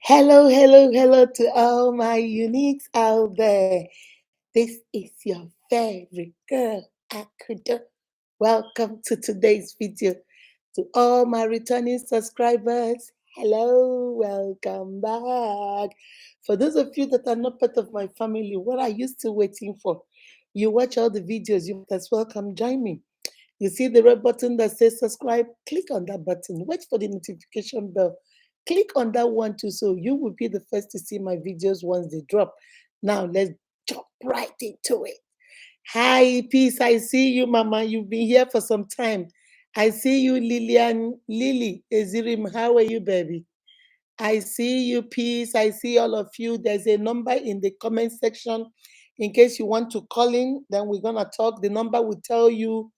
Hello, hello, hello to all my uniques out there. This is your favorite girl, Akudo. Welcome to today's video. To all my returning subscribers, hello, welcome back. For those of you that are not part of my family, what are you still waiting for? You watch all the videos, you might as well come join me. You see the red button that says subscribe? Click on that button. Wait for the notification bell. Click on that one too, so you will be the first to see my videos once they drop. Now, let's jump right into it. Hi, Peace. I see you, Mama. You've been here for some time. I see you, Lillian. Lily Ezirim. How are you, baby? I see you, Peace. I see all of you. There's a number in the comment section. In case you want to call in, then we're going to talk. The number will tell you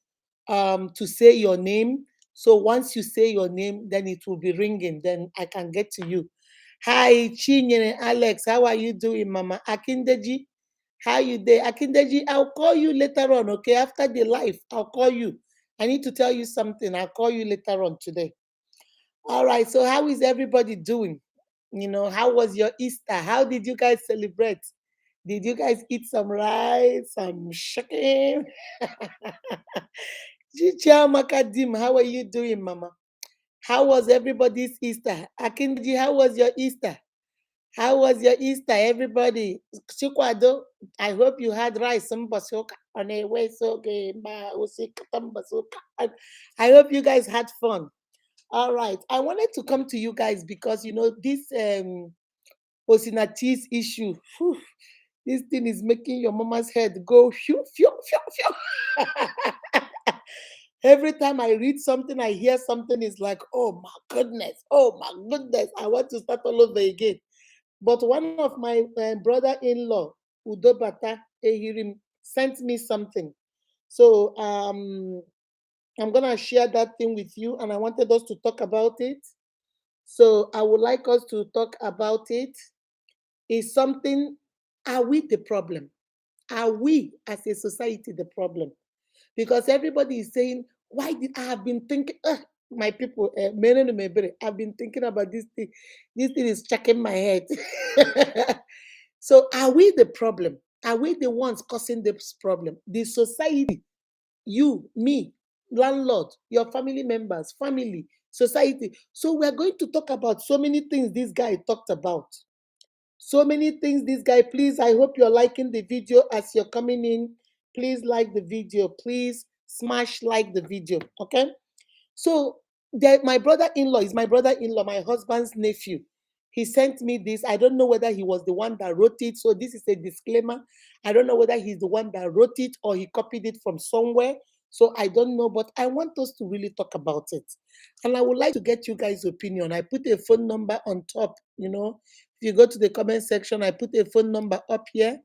to say your name. So once you say your name, then it will be ringing. Then I can get to you. Hi, Chinyere Alex. How are you doing, Mama? Akindeji, how you there? Akindeji, I'll call you later on, okay? After the live, I'll call you. I need to tell you something. I'll call you later on today. All right. So how is everybody doing? How was your Easter? How did you guys celebrate? Did you guys eat some rice, some chicken? Makadim, how are you doing, Mama? How was everybody's Easter? Akinji, how was your Easter? How was your Easter, everybody? Chikwado, I hope you had rice, some basoka on a way so I hope you guys had fun. All right. I wanted to come to you guys because this Osinatis issue. Whew, this thing is making your mama's head go phew, phew, phew, phew. Every time I read something, I hear something, is like, oh my goodness, I want to start all over again. But one of my brother-in-law, Udobata Ehirim, sent me something. So I'm gonna share that thing with you, and I wanted us to talk about it. So I would like us to talk about it. Is something, are we the problem? Are we as a society the problem? Because everybody is saying, why did I have been thinking, my people, I've been thinking about this thing. This thing is checking my head. So are we the problem? Are we the ones causing this problem? The society, you, me, landlord, your family members, family, society. So we're going to talk about so many things this guy talked about. So many things this guy. Please, I hope you're liking the video as you're coming in. Please like the video. Please smash like the video. Okay. So my brother-in-law is my brother-in-law, my husband's nephew. He sent me this. I don't know whether he was the one that wrote it. So this is a disclaimer. I don't know whether he's the one that wrote it or he copied it from somewhere. So I don't know, but I want us to really talk about it. And I would like to get you guys' opinion. I put a phone number on top, If you go to the comment section, I put a phone number up here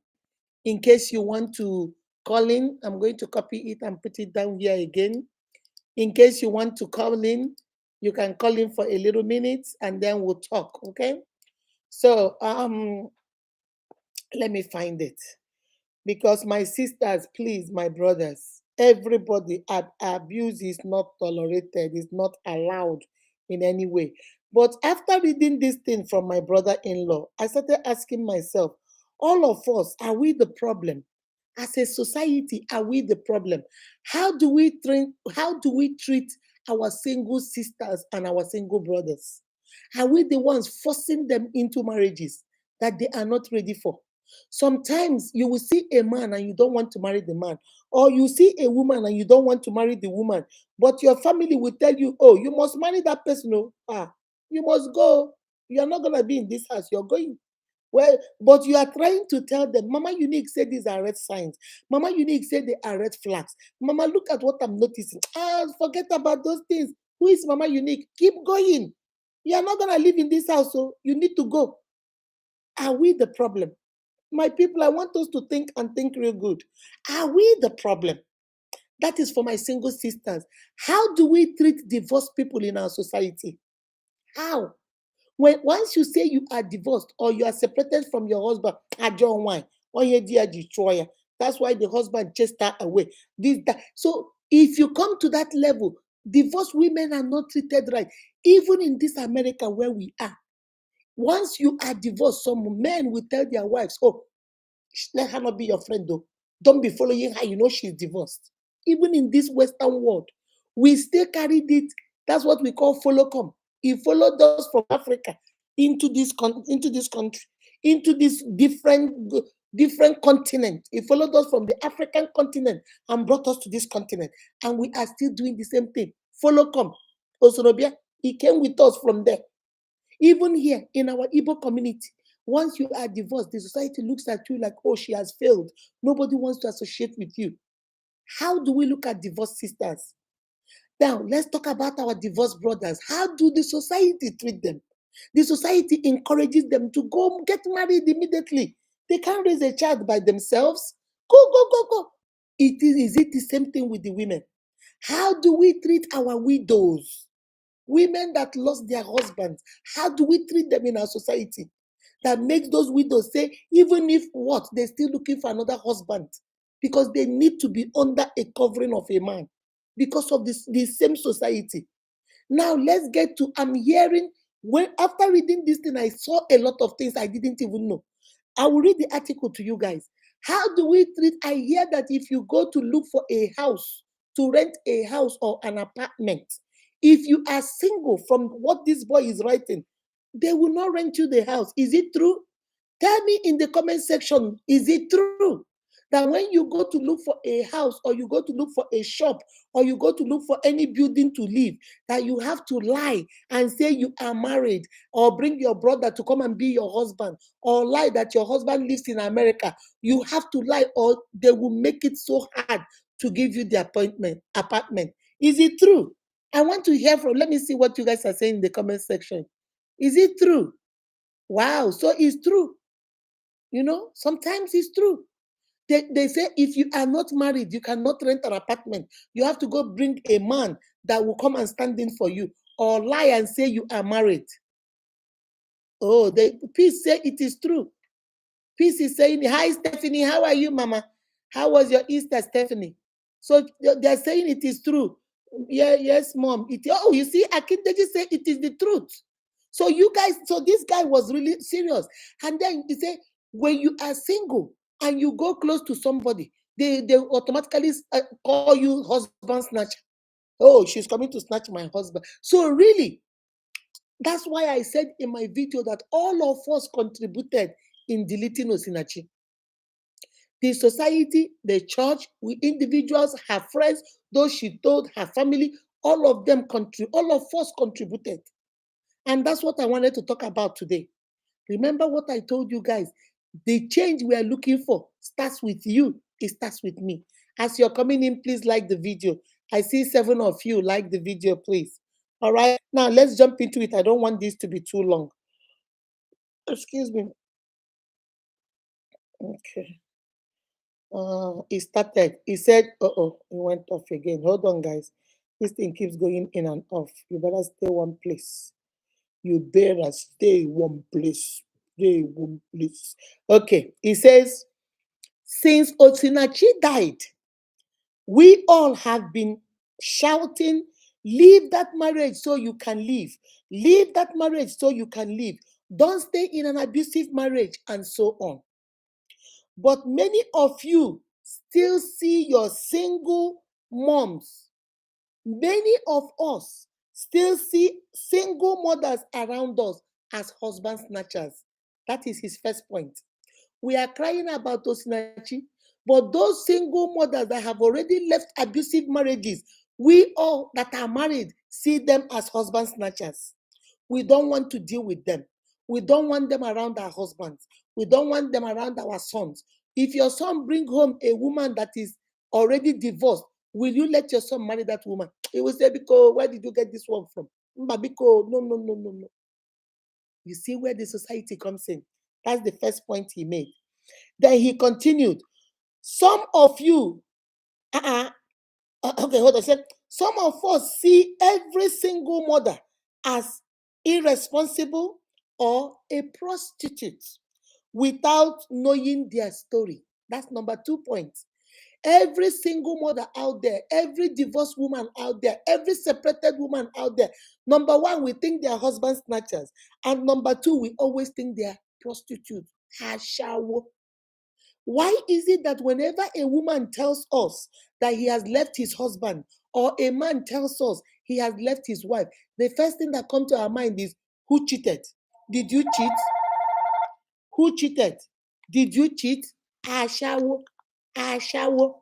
in case you want to call in. I'm going to copy it and put it down here again. In case you want to call in, you can call in for a little minute and then we'll talk, okay? So let me find it. Because my sisters, please, my brothers, everybody, abuse is not tolerated, is not allowed in any way. But after reading this thing from my brother-in-law, I started asking myself, all of us, are we the problem? As a society, are we the problem? How do we treat our single sisters and our single brothers? Are we the ones forcing them into marriages that they are not ready for? Sometimes you will see a man and you don't want to marry the man, or you see a woman and you don't want to marry the woman, but your family will tell you, oh, you must marry that person. Oh, you must go. You're not going to be in this house. You're going. Well, but you are trying to tell them, Mama Unique said these are red signs. Mama Unique said they are red flags. Mama, look at what I'm noticing. Forget about those things. Who is Mama Unique? Keep going. You are not going to live in this house, so you need to go. Are we the problem? My people, I want us to think and think real good. Are we the problem? That is for my single sisters. How do we treat divorced people in our society? How? Once you say you are divorced or you are separated from your husband, that's why the husband chased her away. That. So if you come to that level, divorced women are not treated right. Even in this America where we are, Once you are divorced, some men will tell their wives, oh, let her not be your friend though. Don't be following her. You know she's divorced. Even in this Western world, we still carried it. That's what we call follow come. He followed us from Africa into into this country, into this different continent. He followed us from the African continent and brought us to this continent. And we are still doing the same thing. Follow come. Osorobia, he came with us from there. Even here in our Igbo community, once you are divorced, the society looks at you like, oh, she has failed. Nobody wants to associate with you. How do we look at divorced sisters? Now, let's talk about our divorced brothers. How do the society treat them? The society encourages them to go get married immediately. They can't raise a child by themselves. Go, go, go, go. Is it the same thing with the women? How do we treat our widows? Women that lost their husbands, how do we treat them in our society? That makes those widows say, even if what, they're still looking for another husband because they need to be under a covering of a man because of the same society. Now let's get to, I'm hearing, when after reading this thing, I saw a lot of things I didn't even know. I will read the article to you guys. How do we treat? I hear that if you go to look for a house, to rent a house or an apartment, if you are single, from what this boy is writing, they will not rent you the house. Is it true? Tell me in the comment section, is it true that when you go to look for a house or you go to look for a shop or you go to look for any building to live, that you have to lie and say you are married or bring your brother to come and be your husband or lie that your husband lives in America? You have to lie or they will make it so hard to give you the apartment. Is it true? I want to hear from, let me see what you guys are saying in the comment section. Is it true? Wow, so it's true. You know, sometimes it's true. They say if you are not married, you cannot rent an apartment. You have to go bring a man that will come and stand in for you or lie and say you are married. Oh, Peace say it is true. Peace is saying, hi, Stephanie, how are you, Mama? How was your Easter, Stephanie? So they're saying it is true. Yeah, yes, Mom. Oh, you see, Akindeji say it is the truth. So you guys, so this guy was really serious. And then he said, when you are single and you go close to somebody, they automatically call you husband snatcher. Oh, she's coming to snatch my husband. So really, that's why I said in my video that all of us contributed in deleting Osinachi. The society, the church, we individuals, her friends, those she told, her family, all of them all of us contributed. And that's what I wanted to talk about today. Remember what I told you guys. The change we are looking for starts with you. It starts with me. As you're coming in, please like the video. I see 7 of you like the video, please. All right. Now let's jump into it. I don't want this to be too long. Excuse me. Okay. He started. He said, oh, he went off again. Hold on, guys. This thing keeps going in and off. You better stay one place. You better stay one place. Stay one place. Okay. He says, since Otinachi died, we all have been shouting, leave that marriage so you can leave. Leave that marriage so you can leave. Don't stay in an abusive marriage and so on. But many of you still see your single moms. Many of us still see single mothers around us as husband snatchers. That is his first point. We are crying about Osinachi, but those single mothers that have already left abusive marriages, we all that are married see them as husband snatchers. We don't want to deal with them. We don't want them around our husbands. We don't want them around our sons. If your son bring home a woman that is already divorced, will you let your son marry that woman? He will say, because where did you get this one from? Because no, no, no, no, no. You see where the society comes in. That's the first point he made. Then he continued, some of you, okay, hold on. Said, some of us see every single mother as irresponsible or a prostitute without knowing their story. That's number 2 point. Every single mother out there, every divorced woman out there, every separated woman out there, number one, we think they are husband snatchers. And number two, we always think they are prostitutes. Hashawo. Why is it that whenever a woman tells us that he has left his husband, or a man tells us he has left his wife, the first thing that comes to our mind is, who cheated? Did you cheat? Who cheated? Did you cheat? Ashawo. Ashawo.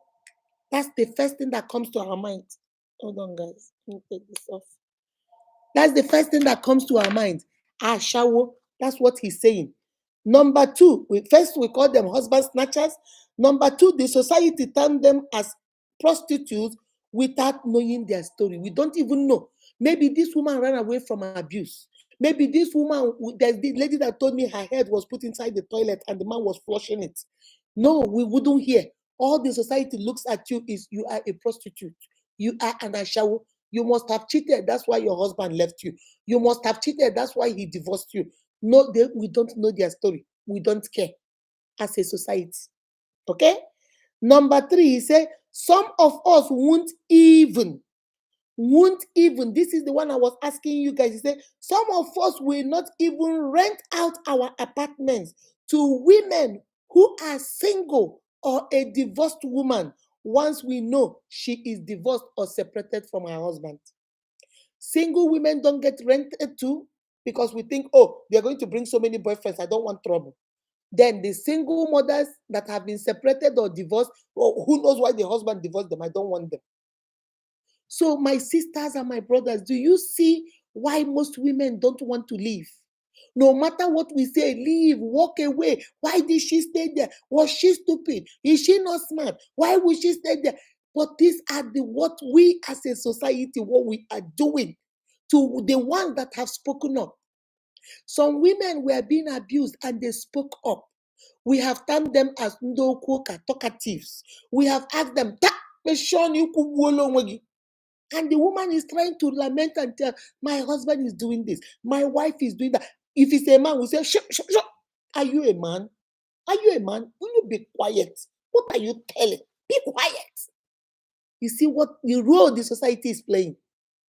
That's the first thing that comes to our mind. Hold on, guys. Let me take this off. That's the first thing that comes to our mind. Ashawo. That's what he's saying. Number two, we call them husband snatchers. Number two, the society term them as prostitutes without knowing their story. We don't even know. Maybe this woman ran away from abuse. Maybe this woman, there's the lady that told me her head was put inside the toilet and the man was flushing it. No, we wouldn't hear. All the society looks at you is you are a prostitute. You are an ashawo. You must have cheated. That's why your husband left you. You must have cheated. That's why he divorced you. No, we don't know their story. We don't care as a society. Okay? Number three, he said, some of us won't even. This is the one I was asking you guys. He said, some of us will not even rent out our apartments to women who are single or a divorced woman once we know she is divorced or separated from her husband. Single women don't get rented to because we think, oh, they're going to bring so many boyfriends. I don't want trouble. Then the single mothers that have been separated or divorced, or who knows why the husband divorced them, I don't want them. So my sisters and my brothers, do you see why most women don't want to leave? No matter what we say, leave, walk away. Why did she stay there? Was she stupid? Is she not smart? Why would she stay there? But these are what we as a society, what we are doing to the ones that have spoken up. Some women were being abused and they spoke up. We have termed them as ndokuka talkatives. We have asked them, and the woman is trying to lament and tell, my husband is doing this, my wife is doing that. If it's a man, we say, shut. Are you a man? Are you a man? Will you be quiet? What are you telling? Be quiet. You see what the role the society is playing.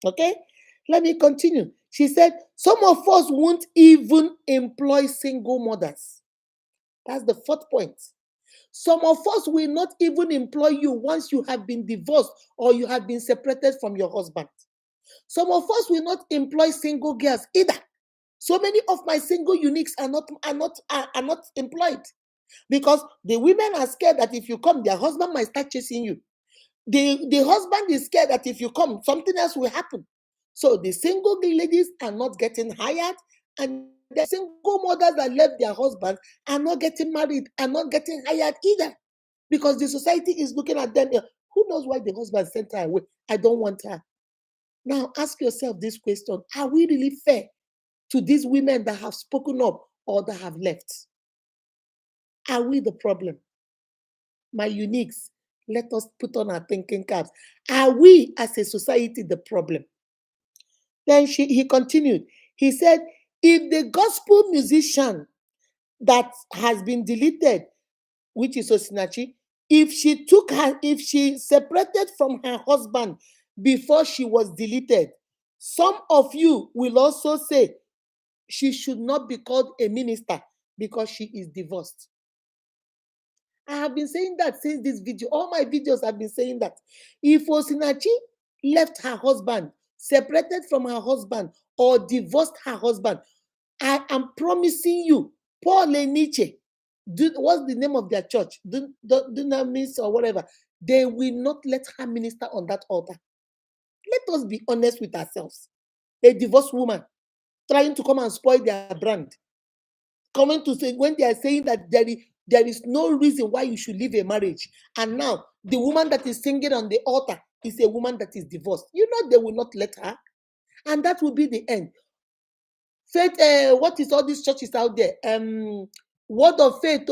Okay? Let me continue. She said, some of us won't even employ single mothers. That's the fourth point. Some of us will not even employ you once you have been divorced or you have been separated from your husband. Some of us will not employ single girls either. So many of my single uniques are not employed because the women are scared that if you come, their husband might start chasing you. The husband is scared that if you come, something else will happen. So the single ladies are not getting hired, and the single mothers that left their husbands are not getting married, are not getting hired either. Because the society is looking at them. Who knows why the husband sent her away? I don't want her. Now ask yourself this question. Are we really fair to these women that have spoken up or that have left? Are we the problem? My uniques, let us put on our thinking caps. Are we as a society the problem? Then he continued. He said, if the gospel musician that has been deleted, which is Osinachi, if she separated from her husband before she was deleted, some of you will also say she should not be called a minister because she is divorced. I have been saying that since this video. All my videos have been saying that. If Osinachi left her husband, separated from her husband, or divorced her husband, I am promising you, Paul and Nietzsche, what's the name of their church? Dunamis or whatever. They will not let her minister on that altar. Let us be honest with ourselves. A divorced woman trying to come and spoil their brand. Coming to say when they are saying that there is no reason why you should leave a marriage. And now the woman that is singing on the altar is a woman that is divorced. You know they will not let her. And that will be the end. Faith, what is all these churches out there? Word of Faith,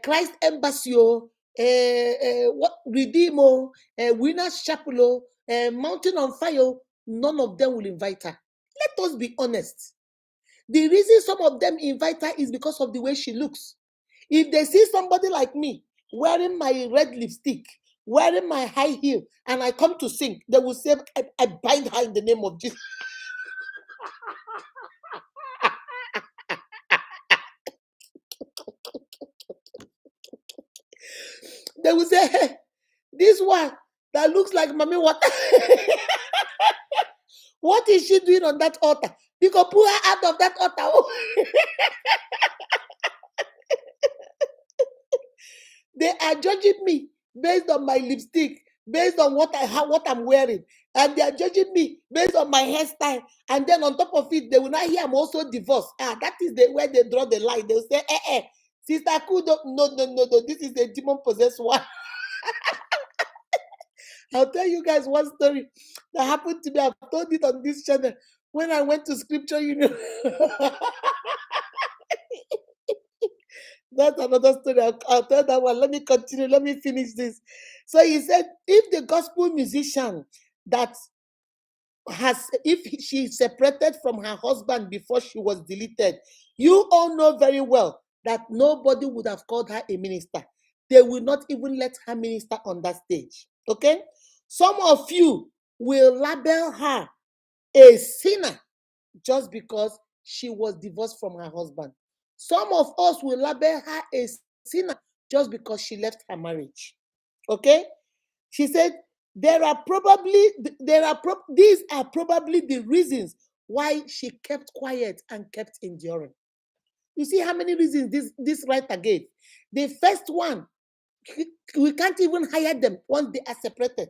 Christ Embassy, what Redeemer, Winners Chapel, Mountain on Fire. None of them will invite her. Let us be honest. The reason some of them invite her is because of the way she looks. If they see somebody like me, wearing my red lipstick, wearing my high heel, and I come to sing, they will say, I bind her in the name of Jesus. They will say, hey, this one that looks like mommy water. What is she doing on that altar? You can pull her out of that altar. They are judging me based on my lipstick, based on what I have, what I'm wearing, and they are judging me based on my hairstyle. And then on top of it, they will not hear I'm also divorced. That is where they draw the line. They'll say, Sister Kudo, no. This is a demon possessed one. I'll tell you guys one story that happened to me. I've told it on this channel. When I went to scripture, that's another story. I'll tell that one. Let me continue. Let me finish this. So he said, if the gospel musician that if she separated from her husband before she was deleted, you all know very well that nobody would have called her a minister. They will not even let her minister on that stage. Okay? Some of you will label her a sinner just because she was divorced from her husband. Some of us will label her a sinner just because she left her marriage. Okay? She said, these are probably the reasons why she kept quiet and kept enduring. You see how many reasons this writer gave? The first one, we can't even hire them once they are separated.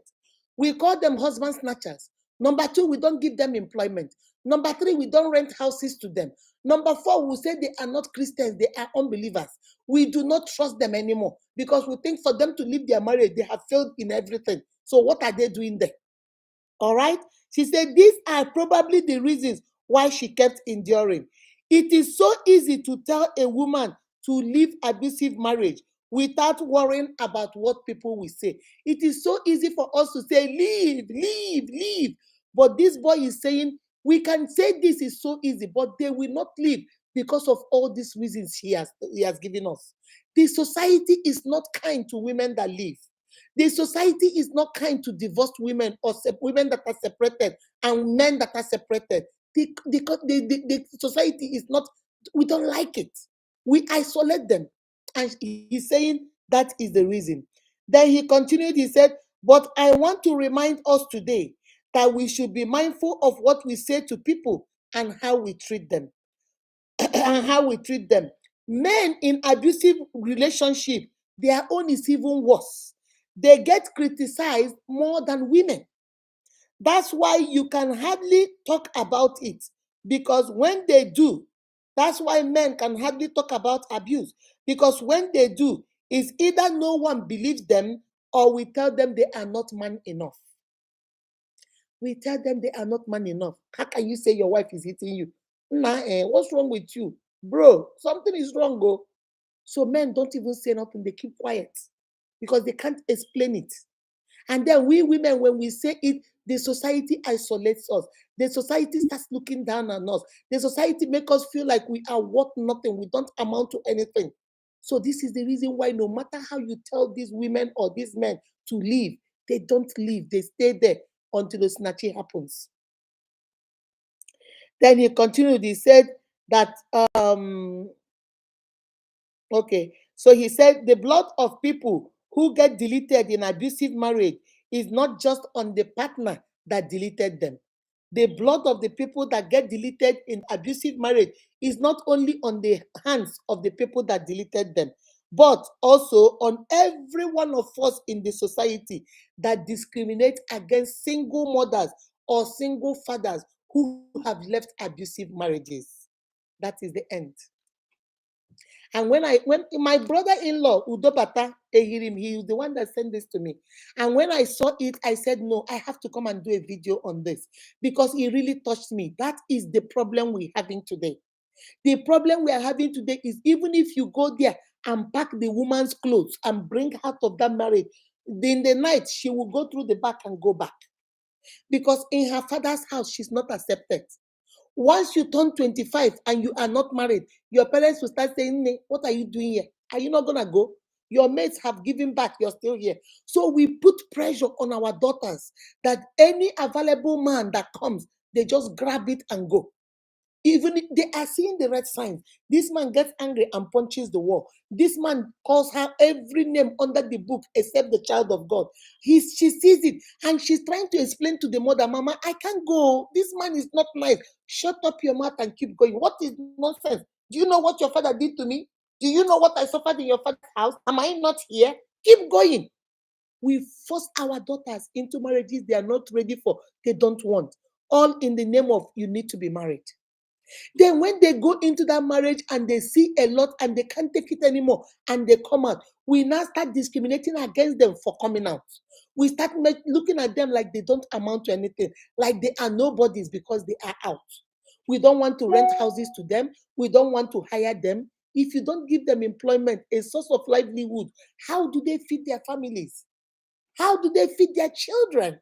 We call them husband snatchers. Number two, we don't give them employment. Number three, we don't rent houses to them. Number four, we say they are not Christians, they are unbelievers. We do not trust them anymore because we think for them to leave their marriage, they have failed in everything. So what are they doing there? All right? She said these are probably the reasons why she kept enduring. It is so easy to tell a woman to leave abusive marriage without worrying about what people will say. It is so easy for us to say, leave. But this boy is saying, we can say this is so easy, but they will not leave because of all these reasons he has given us. The society is not kind to women that leave. The society is not kind to divorced women or women that are separated and men that are separated. The society is not, we don't like it. We isolate them. And he's saying that is the reason. Then he continued, he said, but I want to remind us today that we should be mindful of what we say to people and how we treat them. And how we treat them. Men in abusive relationship, their own is even worse. They get criticized more than women. That's why you can hardly talk about it, because when they do, that's why men can hardly talk about abuse, because when they do, it's either no one believes them or we tell them they are not man enough. We tell them they are not man enough. How can you say your wife is hitting you? Nah, what's wrong with you? Bro, something is wrong, go. So men don't even say nothing, they keep quiet because they can't explain it. And then we women, when we say it, the society isolates us. The society starts looking down on us. The society makes us feel like we are worth nothing. We don't amount to anything. So this is the reason why no matter how you tell these women or these men to leave, they don't leave. They stay there until the snatching happens. Then he continued, he said that, okay, so he said the blood of people who get deleted in abusive marriage is not just on the partner that deleted them. The blood of the people that get deleted in abusive marriage is not only on the hands of the people that deleted them, but also on every one of us in the society that discriminate against single mothers or single fathers who have left abusive marriages. That is the end. And when my brother-in-law, Udobata Ehirim, he is the one that sent this to me. And when I saw it, I said, no, I have to come and do a video on this because it really touched me. That is the problem we're having today. The problem we are having today is even if you go there and pack the woman's clothes and bring her out of that marriage, in the night, she will go through the back and go back. Because in her father's house, she's not accepted. Once you turn 25 and you are not married, your parents will start saying, what are you doing here? Are you not going to go? Your mates have given back, you're still here. So we put pressure on our daughters that any available man that comes, they just grab it and go. Even if they are seeing the red signs, this man gets angry and punches the wall. This man calls her every name under the book except the child of God. She sees it and she's trying to explain to the mother, Mama, I can't go. This man is not nice. Shut up your mouth and keep going. What is nonsense? Do you know what your father did to me? Do you know what I suffered in your father's house? Am I not here? Keep going. We force our daughters into marriages they are not ready for, they don't want. All in the name of you need to be married. Then when they go into that marriage and they see a lot and they can't take it anymore and they come out, we now start discriminating against them for coming out. We start looking at them like they don't amount to anything, like they are nobodies because they are out. We don't want to rent houses to them. We don't want to hire them. If you don't give them employment, a source of livelihood, how do they feed their families? How do they feed their children?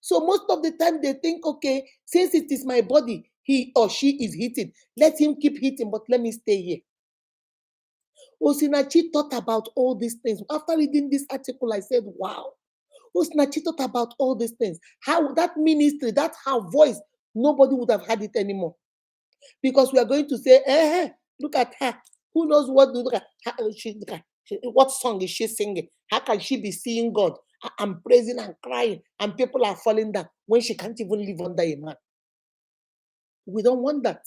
So most of the time they think, okay, since it is my body, he or she is hitting, let him keep hitting, but let me stay here. Osinachi thought about all these things. After reading this article, I said, wow. Osinachi thought about all these things. How that ministry, that her voice, nobody would have had it anymore. Because we are going to say, look at her. Who knows what? Look at her, what song is she singing? How can she be seeing God and praising and crying and people are falling down when she can't even live under a man? We don't want that.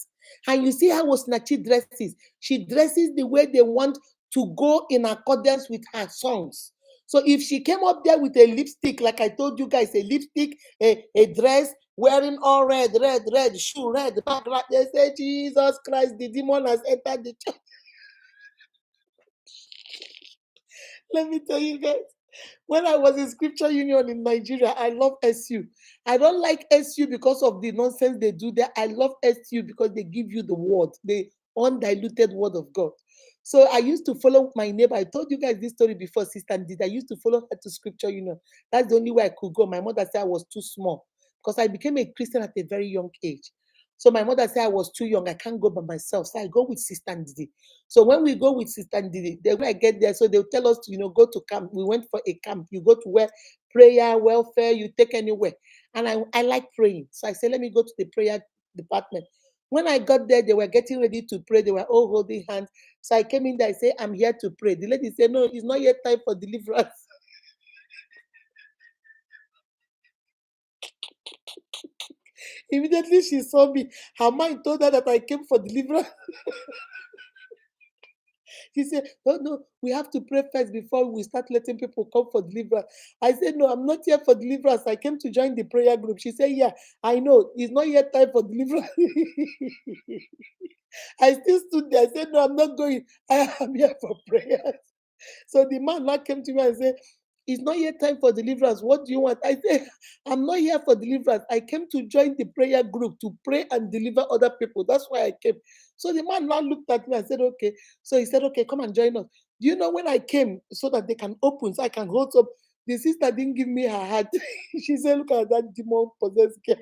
And you see how Osinachi dresses. She dresses the way they want to go in accordance with her songs. So if she came up there with a lipstick, like I told you guys, a lipstick, a dress, wearing all red, shoe red, back red, they say, Jesus Christ, the demon has entered the church. Let me tell you guys, when I was in Scripture Union in Nigeria, I love SU. I don't like SU because of the nonsense they do there. I love SU because they give you the word, the undiluted word of God. So I used to follow my neighbor. I told you guys this story before, Sister Did. I used to follow her to Scripture Union. That's the only way I could go. My mother said I was too small because I became a Christian at a very young age. So my mother said I was too young. I can't go by myself. So I go with Sister Didi. So when we go with Sister Didi, then when I get there, so they'll tell us to, go to camp. We went for a camp. You go to where prayer, welfare, you take anywhere. And I like praying. So I said, let me go to the prayer department. When I got there, they were getting ready to pray. They were all holding hands. So I came in there. I said, I'm here to pray. The lady said, no, it's not yet time for deliverance. Immediately she saw me. Her mind told her that I came for deliverance. She said, oh, no, we have to pray first before we start letting people come for deliverance. I said, no, I'm not here for deliverance. I came to join the prayer group. She said, yeah, I know. It's not yet time for deliverance. I still stood there. I said, no, I'm not going. I am here for prayers. So the man now came to me and said, it's not yet time for deliverance. What do you want? I said, I'm not here for deliverance. I came to join the prayer group to pray and deliver other people. That's why I came. So the man now looked at me and said, okay. So he said, okay, come and join us. Do you know when I came so that they can open, so I can hold up? The sister didn't give me her hat. She said, look at that demon possessed girl.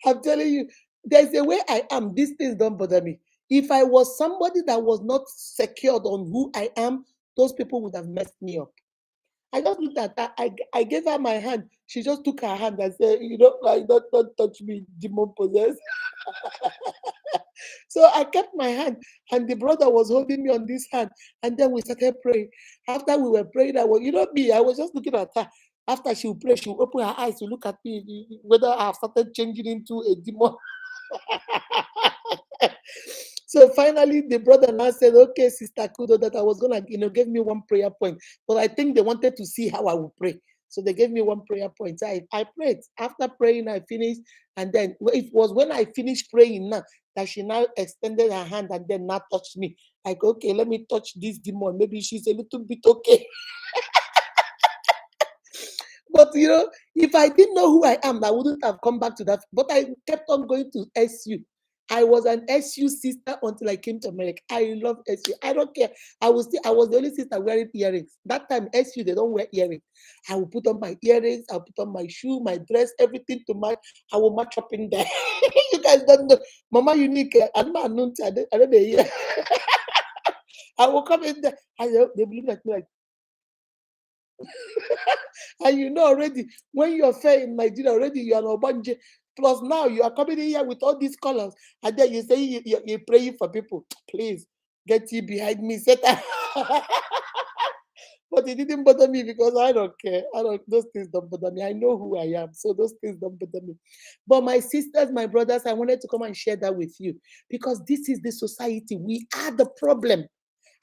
I'm telling you, there's a way I am. These things don't bother me. If I was somebody that was not secured on who I am, those people would have messed me up. I just looked at her. I gave her my hand. She just took her hand and said, like, don't touch me, demon possessed. So I kept my hand, and the brother was holding me on this hand. And then we started praying. After we were praying, I was just looking at her. After she would pray, she would open her eyes to look at me, whether I have started changing into a demon. So finally, the brother now said, okay, Sister Kudo, that I was going to, give me one prayer point. But I think they wanted to see how I would pray. So they gave me one prayer point. So I prayed. After praying, I finished. And then it was when I finished praying now that she now extended her hand and then now touched me. Like, okay, let me touch this demon. Maybe she's a little bit okay. But if I didn't know who I am, I wouldn't have come back to that. But I kept on going to SU. I was an SU sister until I came to America. I love SU. I don't care. I was the only sister wearing earrings. That time, SU, they don't wear earrings. I will put on my earrings, I'll put on my shoe, my dress, everything to match. I will match up in there. You guys don't know. Mama Unique, I don't know. I will come in there and they will look at me like, and you know already when you're fair in Nigeria already you are an Obanje. Plus now you are coming in here with all these colors, and then you say you're praying for people. Please get you behind me, Satan. But it didn't bother me because I don't care. I don't. Those things don't bother me. I know who I am, so those things don't bother me. But my sisters, my brothers, I wanted to come and share that with you because this is the society. We are the problem.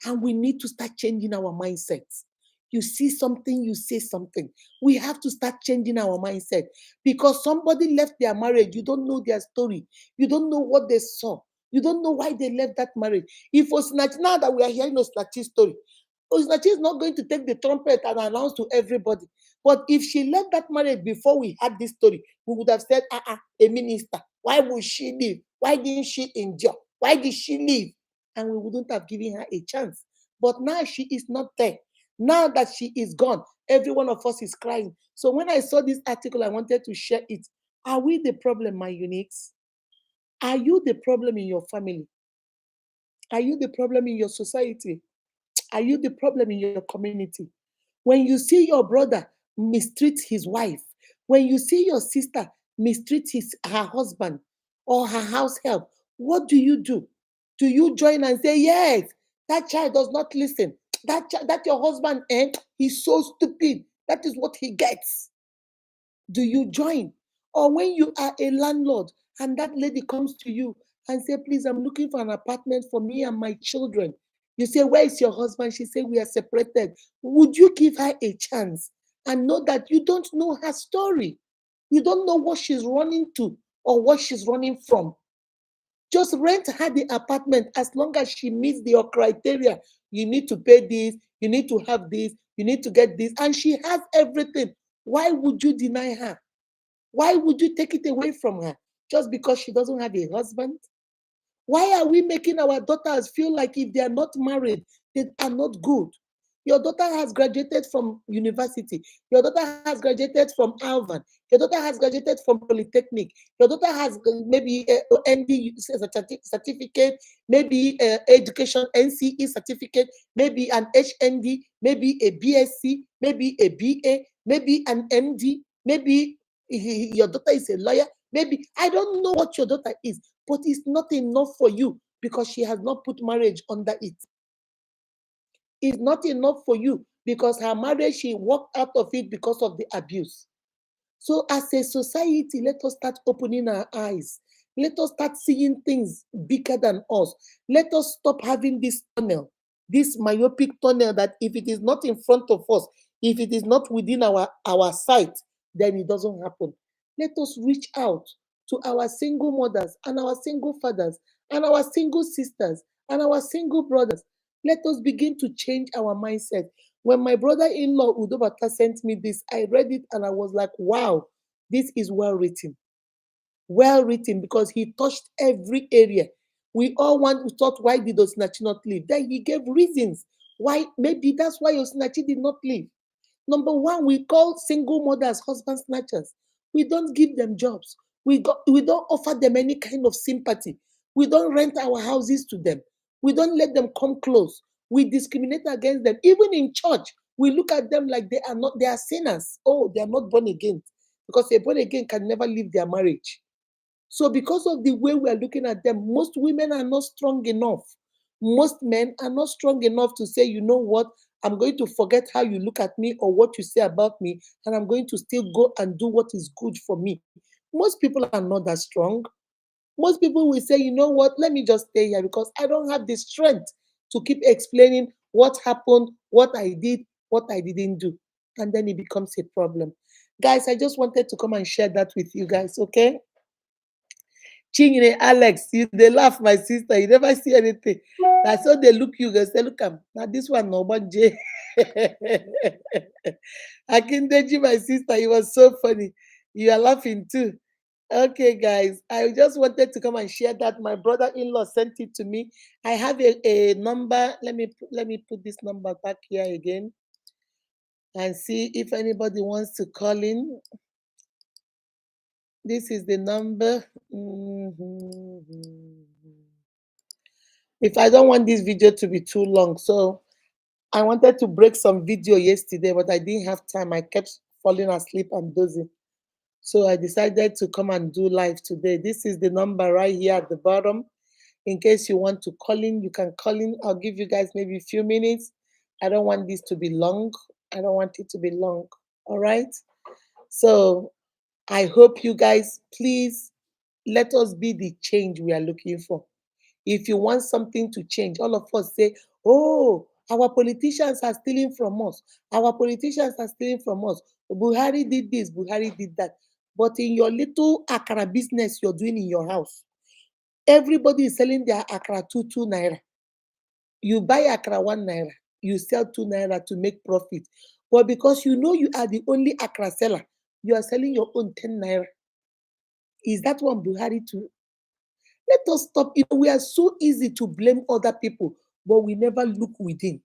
And we need to start changing our mindsets. You see something, you say something. We have to start changing our mindset because somebody left their marriage. You don't know their story. You don't know what they saw. You don't know why they left that marriage. If Osinachi, now that we are hearing Osinachi's story, Osinachi is not going to take the trumpet and announce to everybody. But if she left that marriage before we had this story, we would have said, a minister. Why would she leave? Why didn't she endure? Why did she leave? And we wouldn't have given her a chance. But now she is not there. Now that she is gone, every one of us is crying. So when I saw this article, I wanted to share it. Are we the problem, my uniques? Are you the problem in your family? Are you the problem in your society? Are you the problem in your community? When you see your brother mistreat his wife, when you see your sister mistreat her husband or her house help, what do you do? Do you join and say, yes, that child does not listen? That your husband, he's so stupid. That is what he gets. Do you join? Or when you are a landlord and that lady comes to you and say, please, I'm looking for an apartment for me and my children. You say, where is your husband? She say, we are separated. Would you give her a chance and know that you don't know her story? You don't know what she's running to or what she's running from. Just rent her the apartment as long as she meets your criteria. You need to pay this, you need to have this, you need to get this, and she has everything. Why would you deny her? Why would you take it away from her just because she doesn't have a husband? Why are we making our daughters feel like if they are not married, they are not good? Your daughter has graduated from university. Your daughter has graduated from Alvan. Your daughter has graduated from Polytechnic. Your daughter has maybe ND certificate, maybe education NCE certificate, maybe an HND, maybe a BSc, maybe a BA, maybe an MD, maybe your daughter is a lawyer. Maybe I don't know what your daughter is, but it's not enough for you because she has not put marriage under it. It's not enough for you because her marriage, she walked out of it because of the abuse. So, as a society, let us start opening our eyes. Let us start seeing things bigger than us. Let us stop having this tunnel, this myopic tunnel that if it is not in front of us, if it is not within our sight, then it doesn't happen. Let us reach out to our single mothers and our single fathers and our single sisters and our single brothers. Let us begin to change our mindset. When my brother-in-law Udobata sent me this, I read it and I was like, wow, this is well written. Well written because he touched every area. We all thought, why did Osinachi not leave? Then he gave reasons why. Maybe that's why Osinachi did not leave. Number one, we call single mothers husband snatchers. We don't give them jobs. We don't offer them any kind of sympathy. We don't rent our houses to them. We don't let them come close. We discriminate against them. Even in church, we look at them like they are sinners. Oh, they are not born again. Because a born again can never leave their marriage. So, because of the way we are looking at them, most women are not strong enough. Most men are not strong enough to say, you know what, I'm going to forget how you look at me or what you say about me, and I'm going to still go and do what is good for me. Most people are not that strong. Most people will say, you know what, let me just stay here because I don't have the strength to keep explaining what happened, what I did, what I didn't do. And then it becomes a problem. Guys, I just wanted to come and share that with you guys, okay? Chinyere, Alex, you they laugh, my sister. You never see anything. That's how they look you guys. Say, look, now this one no one J. Akindeji, my sister, it was so funny. You are laughing too. Okay, guys, I just wanted to come and share that my brother-in-law sent it to me. I have a number. Let me put this number back here again and see if anybody wants to call in. This is the number. If I don't want this video to be too long, so I wanted to break some video yesterday, but I didn't have time. I kept falling asleep and dozing. So I decided to come and do live today. This is the number right here at the bottom. In case you want to call in, you can call in. I'll give you guys maybe a few minutes. I don't want this to be long. I don't want it to be long. All right. So I hope you guys, please let us be the change we are looking for. If you want something to change, all of us say, oh, our politicians are stealing from us. Our politicians are stealing from us. Buhari did this, Buhari did that. But in your little akara business you're doing in your house, everybody is selling their akara two naira. You buy akara 1 naira, you sell 2 naira to make profit. But because you know you are the only akara seller, you are selling your own 10 naira. Is that one Buhari too? Let us stop. We are so easy to blame other people, but we never look within.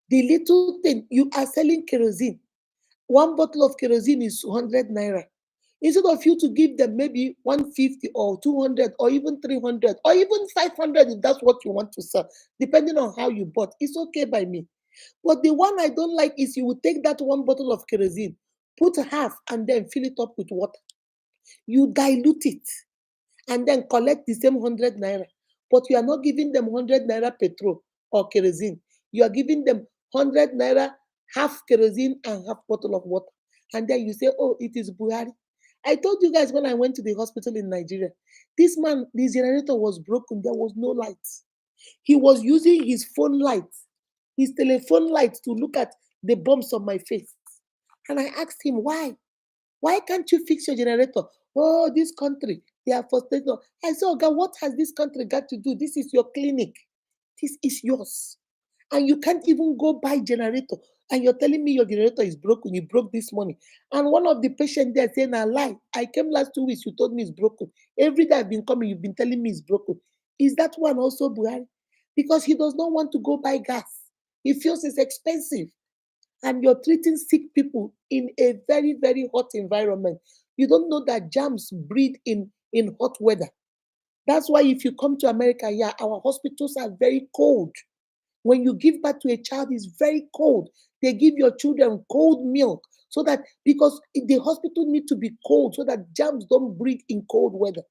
The little thing, you are selling kerosene. One bottle of kerosene is 100 naira. Instead of you to give them maybe 150 or 200 or even 300 or even 500, if that's what you want to sell, depending on how you bought, it's okay by me. But the one I don't like is you will take that one bottle of kerosene, put half, and then fill it up with water. You dilute it and then collect the same 100 naira. But you are not giving them 100 naira petrol or kerosene. You are giving them 100 naira, half kerosene and half bottle of water. And then you say, oh, it is Buhari. I told you guys when I went to the hospital in Nigeria, this man, the generator was broken. There was no light. He was using his phone light, his telephone light to look at the bumps on my face. And I asked him, why? Why can't you fix your generator? Oh, this country, they are frustrated. I said, oh God, what has this country got to do? This is your clinic. This is yours. And you can't even go buy generator. And you're telling me your generator is broken. You broke this money. And one of the patients there saying, I lie. I came last 2 weeks. You told me it's broken. Every day I've been coming, you've been telling me it's broken. Is that one also Buhari? Because he does not want to go buy gas. He feels it's expensive, and you're treating sick people in a very, very hot environment. You don't know that germs breed in hot weather. That's why if you come to America, yeah, our hospitals are very cold. When you give birth to a child, it's very cold. They give your children cold milk so that because the hospital need to be cold so that germs don't breed in cold weather.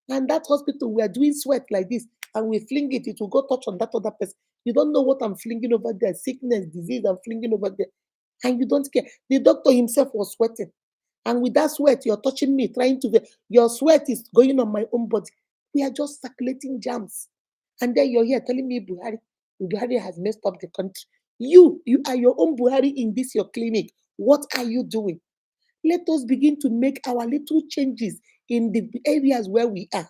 And that hospital, we are doing sweat like this, and we fling it, it will go touch on that other person. You don't know what I'm flinging over there, sickness, disease, I'm flinging over there. And you don't care. The doctor himself was sweating. And with that sweat, you're touching me, trying to, your sweat is going on my own body. We are just circulating germs. And then you're here telling me Buhari has messed up the country. You are your own Buhari in this, your clinic. What are you doing? Let us begin to make our little changes in the areas where we are.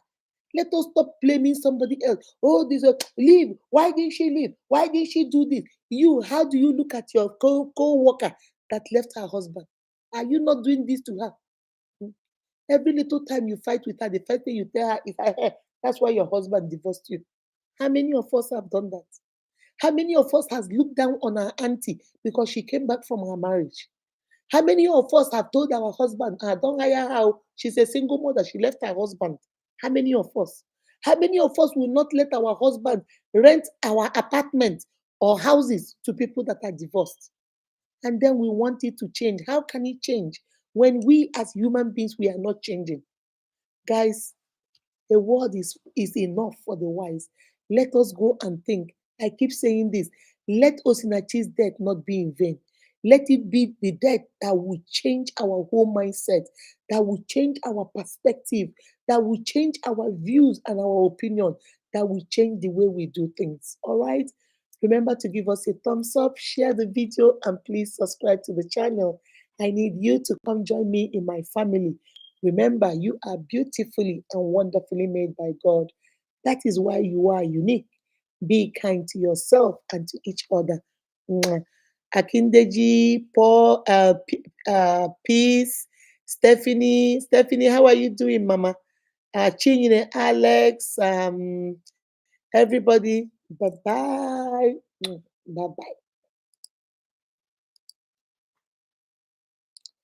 Let us stop blaming somebody else. Oh, this leave. Why didn't she leave? Why didn't she do this? You, how do you look at your co-worker that left her husband? Are you not doing this to her? Every little time you fight with her, the first thing you tell her is, hey, that's why your husband divorced you. How many of us have done that? How many of us has looked down on our auntie because she came back from her marriage? How many of us have told our husband, don't hire her, she's a single mother, she left her husband? How many of us? How many of us will not let our husband rent our apartment or houses to people that are divorced? And then we want it to change. How can it change when we as human beings, we are not changing? Guys, the word is enough for the wise. Let us go and think. I keep saying this. Let Osinachi's death not be in vain. Let it be the death that will change our whole mindset, that will change our perspective, that will change our views and our opinion, that will change the way we do things. All right? Remember to give us a thumbs up, share the video, and please subscribe to the channel. I need you to come join me in my family. Remember, you are beautifully and wonderfully made by God. That is why you are unique. Be kind to yourself and to each other. Mwah. Akindeji, Paul, Peace, Stephanie. Stephanie, how are you doing, Mama? Chinyine, Alex, everybody. Bye bye. Bye bye.